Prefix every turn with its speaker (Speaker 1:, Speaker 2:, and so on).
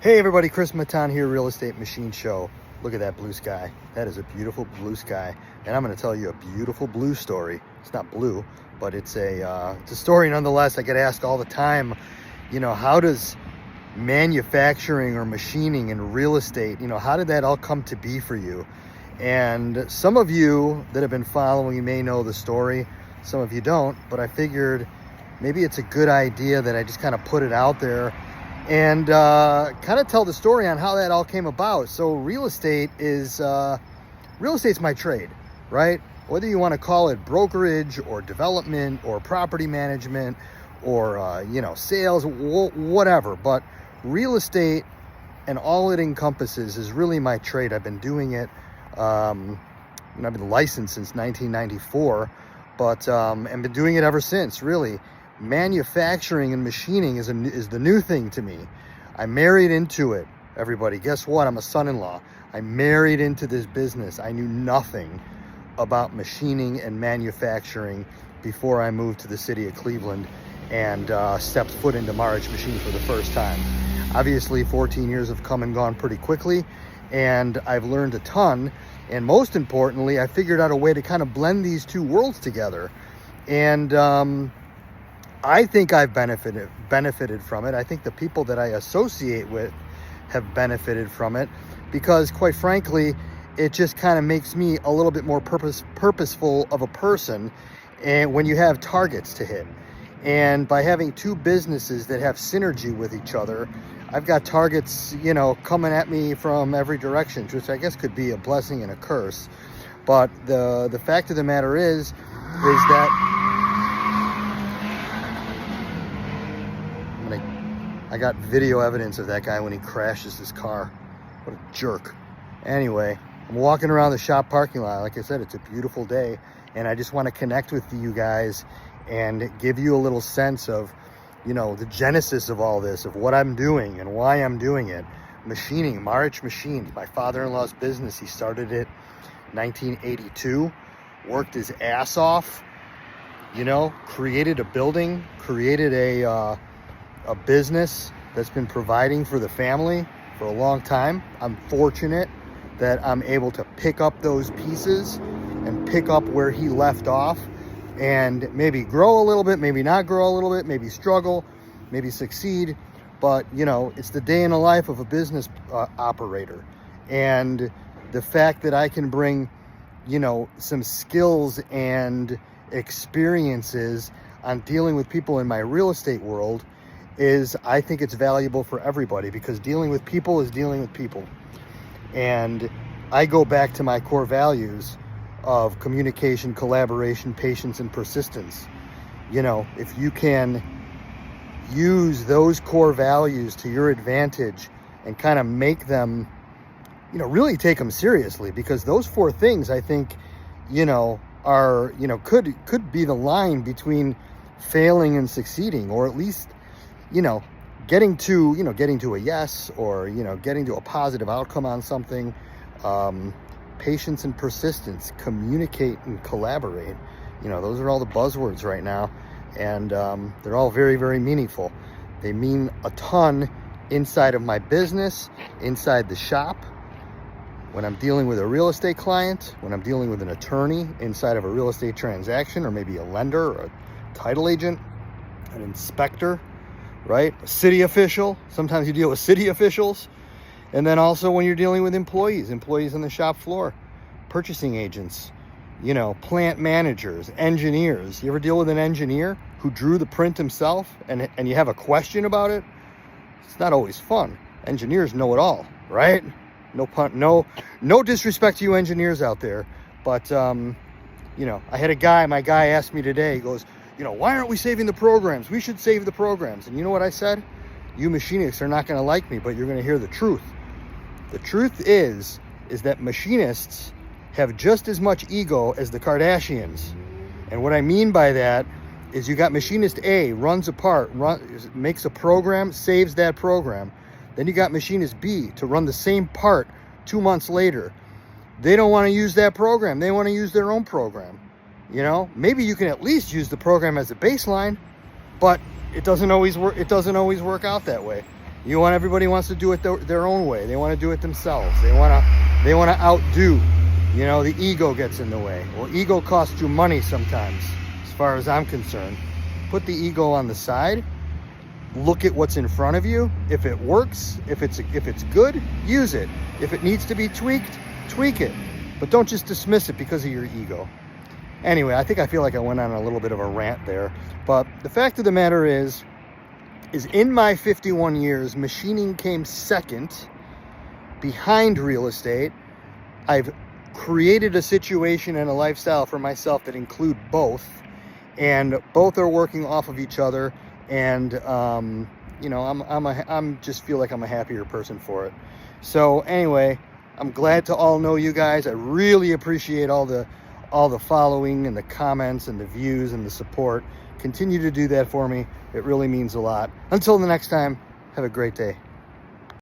Speaker 1: Hey everybody, Chris Matan here, Real Estate Machine Show. Look at that blue sky. That is a beautiful blue sky. And I'm going to tell you a beautiful blue story. It's not blue, but it's a story nonetheless. I get asked all the time, how does manufacturing or machining and real estate, how did that all come to be for you? And some of you that have been following may know the story. Some of you don't, but I figured maybe it's a good idea that I just kind of put it out there and kind of tell the story on how that all came about. So real estate's my trade, right? Whether you want to call it brokerage or development or property management or sales, whatever, but real estate and all it encompasses is really my trade. I've been doing it. I've been licensed since 1994, but and been doing it ever since, really. Manufacturing and machining is the new thing to me. I married into it, everybody. Guess what? I'm a son-in-law. I married into this business. I knew nothing about machining and manufacturing before I moved to the city of Cleveland and stepped foot into Marich Machine for the first time. Obviously, 14 years have come and gone pretty quickly, and I've learned a ton. And most importantly, I figured out a way to kind of blend these two worlds together. And I think I've benefited from it. I think the people that I associate with have benefited from it because, quite frankly, it just kind of makes me a little bit more purposeful of a person, and when you have targets to hit. And by having two businesses that have synergy with each other, I've got targets, coming at me from every direction, which I guess could be a blessing and a curse. But the fact of the matter is that I got video evidence of that guy when he crashes his car. What a jerk. Anyway, I'm walking around the shop parking lot. Like I said, it's a beautiful day, and I just want to connect with you guys and give you a little sense of, the genesis of all this, of what I'm doing and why I'm doing it. Machining, Marich Machines, my father-in-law's business. He started it 1982, worked his ass off, created a building, created a business that's been providing for the family for a long time. I'm fortunate that I'm able to pick up those pieces and pick up where he left off and maybe grow a little bit, maybe not grow a little bit, maybe struggle, maybe succeed. But, it's the day in the life of a business operator. And the fact that I can bring, some skills and experiences on dealing with people in my real estate world I think it's valuable for everybody, because dealing with people is dealing with people. And I go back to my core values of communication, collaboration, patience, and persistence. If you can use those core values to your advantage and kind of make them, really take them seriously, because those four things, I think, are, could be the line between failing and succeeding, or at least, getting to a yes, or, getting to a positive outcome on something. Patience and persistence, communicate and collaborate. Those are all the buzzwords right now. And they're all very, very meaningful. They mean a ton inside of my business, inside the shop, when I'm dealing with a real estate client, when I'm dealing with an attorney inside of a real estate transaction, or maybe a lender or a title agent, an inspector, right? A city official. Sometimes you deal with city officials. And then also when you're dealing with employees on the shop floor, purchasing agents, plant managers, engineers. You ever deal with an engineer who drew the print himself and you have a question about it? It's not always fun. Engineers know it all, right? No disrespect to you engineers out there, but I had my guy asked me today, he goes, why aren't we saving the programs? We should save the programs. And you know what I said? You machinists are not going to like me, but you're going to hear the truth. The truth is that machinists have just as much ego as the Kardashians. And what I mean by that is you got machinist A, runs a part, makes a program, saves that program. Then you got machinist B to run the same part 2 months later. They don't want to use that program. They want to use their own program. Maybe you can at least use the program as a baseline, but it doesn't always work. It doesn't always work out that way. Everybody wants to do it their own way. They want to do it themselves. They want to outdo. You know, the ego gets in the way. Well, ego costs you money sometimes, as far as I'm concerned. Put the ego on the side. Look at what's in front of you. If it works, if it's good, use it. If it needs to be tweaked, tweak it. But don't just dismiss it because of your ego. Anyway, I think I feel like I went on a little bit of a rant there. But the fact of the matter is in my 51 years, machining came second behind real estate. I've created a situation and a lifestyle for myself that include both, and both are working off of each other. And you know, I'm just feel like I'm a happier person for it. So anyway, I'm glad to all know you guys. I really appreciate all the following and the comments and the views and the support. Continue to do that for me. It really means a lot. Until the next time, have a great day.